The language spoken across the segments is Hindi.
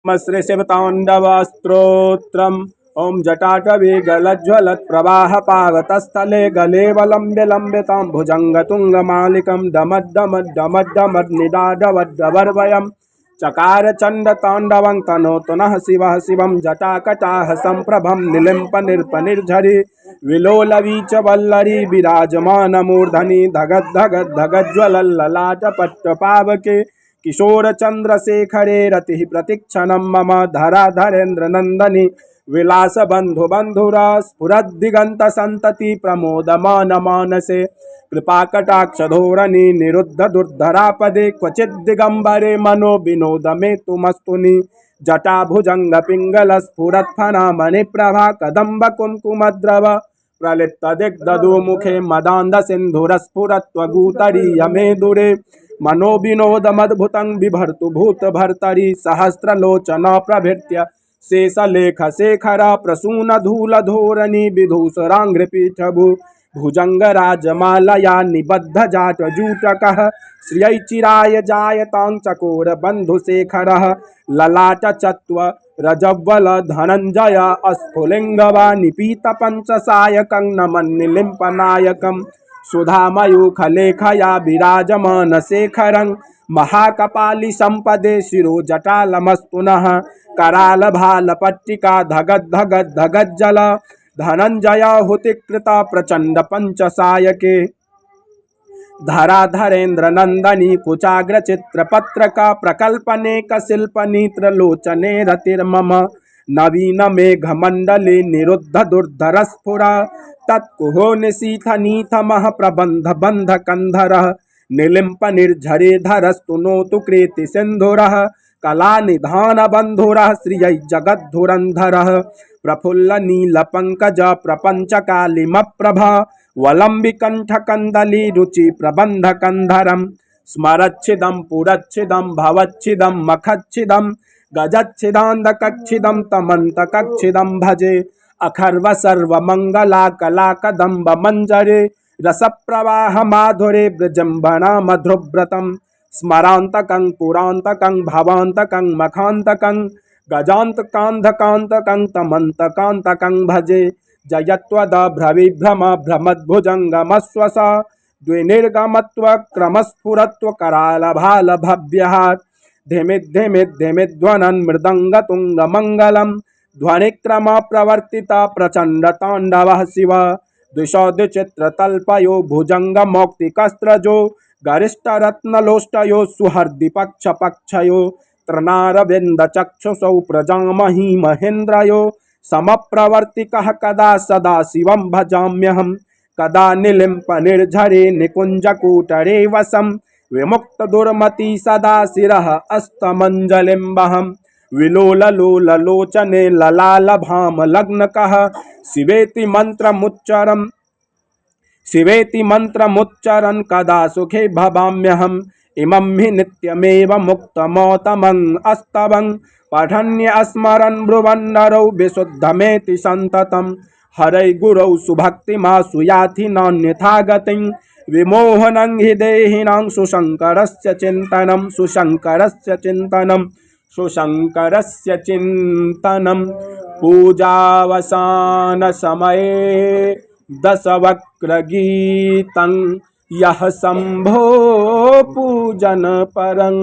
श्री शिवताण्डवस्त्रोत्रम् ओं जटाटवी गलज्ज्वलत् प्रवाह पावतस्थले गले वलम्ब्य लम्बितां भुजङ्गतुङ्गमालिकं डमड्डमड्डमड्डमड् निडाडवड्डवर्वयम् चकार चण्डताण्डवं तनोतु नः शिवः शिवं जटाकटाह सम्प्रभं निलिम्पनिर्पनिर्झरि विलोलवीचवल्लरी विराजमानमूर्धनि धगद्धगद्धगज्ज्वलल्ललाटपट्टपावके किशोरचन्द्रशेखरे रतिः प्रतिक्षणं मम धराधरेन्द्रनन्दनि विलासबन्धुबन्धुरा स्फुरद्दिगन्तसन्तति प्रमोदमानमानसे कृपाकटाक्षधोरणी निरुद्धदुर्धरापदे क्वचिद्दिगम्बरे मनो विनोदमेतुमस्तुनि जटाभुजङ्गपिङ्गलस्फुरत्फणामणिप्रभा कदम्बकुङ्कुमद्रव प्रलिप्तदिग्धदुमुखे मदान्धसिन्धुरस्फुरत्वगूतरीयमे दूरे मनोविनोदमद्भुतं बिभर्तु भूतभर्तरि सहस्रलोचना प्रभृत्य शेषलेखशेखरा प्रसूनधूलधोरणी विधूसराङ्घ्रिपीठभू भुजङ्गराजमालया निबद्धजाटजूटकः श्रियैचिराय जायतां चकोरबन्धुशेखरः ललाटचत्व रजव्वल धनञ्जय अस्फुलिङ्गवा निपीतपञ्चसायकं नमन्निलिम्पनायकं सुधामयूखलेखया विराजमानशेखरं महाकपाली सम्पदे शिरोजटालमस्तु नः करालभालपट्टिका धगद्धगद्धगज्जल धनञ्जयाहुतिकृता प्रचण्ड पञ्चसायके धराधरेन्द्रनन्दनी कुचाग्रचित्रपत्रका प्रकल्पनेकशिल्पनी त्रिलोचने रतिर्मम नवीनमेघमण्डले निरुद्धदुर्धरस्फुरा तत्कुहो निशीथनीथमः प्रबन्धबन्धकन्धरः निलिम्पनिर्झरेधरस्तु नोतु कृतिसिन्धुरः कलानिधानबन्धुरः श्रियैर्जगद्धुरन्धरः प्रफुल्लनीलपङ्कज प्रपञ्चकालिमप्रभा वलम्बिकण्ठकन्दली रुचिप्रबन्धकन्धरं स्मरच्छिदं पुरच्छिदं भवच्छिदं मखच्छिदं गजच्छिदान्धकच्छिदं तमन्तकच्छिदं भजे अखर्वसर्वमङ्गला कलाकदम्बमञ्जरे रसप्रवाहमाधुरे ब्रजम्बना मधुव्रतं स्मरान्तकं पुरान्तकं भवान्तकं मखान्तकं गजान्तकान्धकान्तकं तमन्तकान्तकं भजे जयत्वदभ्रविभ्रम भ्रमद्भुजङ्गमश्वस द्विनिर्गमत्वक्रमस्फुरत्वकरालभालभव्यः धिमिद्धिमिद्धिमिध्वनन् मृदङ्गतुङ्गमङ्गलं ध्वनिक्रमप्रवर्तिता प्रचण्डताण्डवः शिव द्विषोद्विचित्रतल्पयो भुजङ्गमौक्तिकस्त्रजो गरिष्ठरत्नलोष्टयो सुहृद्दिपक्षपक्षयो तृणारविन्दचक्षुषौ प्रजामही महेन्द्रयो समप्रवर्तिकः कदा सदा शिवं भजाम्यहं कदा निलिम्पनिर्झरे निकुञ्जकूटरे वसं विमुक्तदुर्मति सदा शिरः अस्तमञ्जलिं वहं विलोललोललोचने ललालभामलग्नकः शिवेति मन्त्रमुच्चरन् कदा सुखे भवाम्यहम् इमं हि नित्यमेव मुक्तमौतमं अस्तवं पठन्य स्मरन् ब्रुवन्नरौ विशुद्धमेति सन्ततं हरै गुरौ सुभक्तिमासु याति नान्यथा गतिं विमोहनं हि देहिनां सुशङ्करस्य चिन्तनं पूजावसानसमये दशवक्त्रगीतं यः शम्भो पूजन परं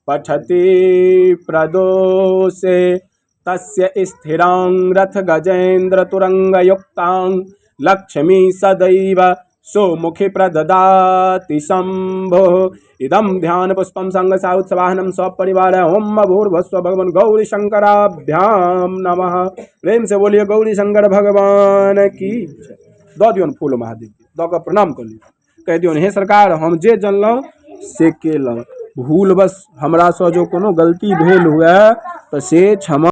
पठति प्रदोषे तस्य स्थिरां रथ गजेन्द्र तुरंगयुक्तां लक्ष्मी सदैव सुमुखी प्रददाति शम्भो इदं ध्यान पुष्पं संगसाउत्सवाहनं स्वपरिवार ओम भूर्भुवस्व भगवान गौरी शंकराभ्यां नमः। प्रेम से बोलिए गौरी शंकर भगवान की। दो दियो फूल महादेव दो का प्रणाम कर लियो, कह दियो हे सरकार हम जे जनलौं से केलौं, भूल बस हमरा से जो कोनो गलती भेल हुए तो से क्षमा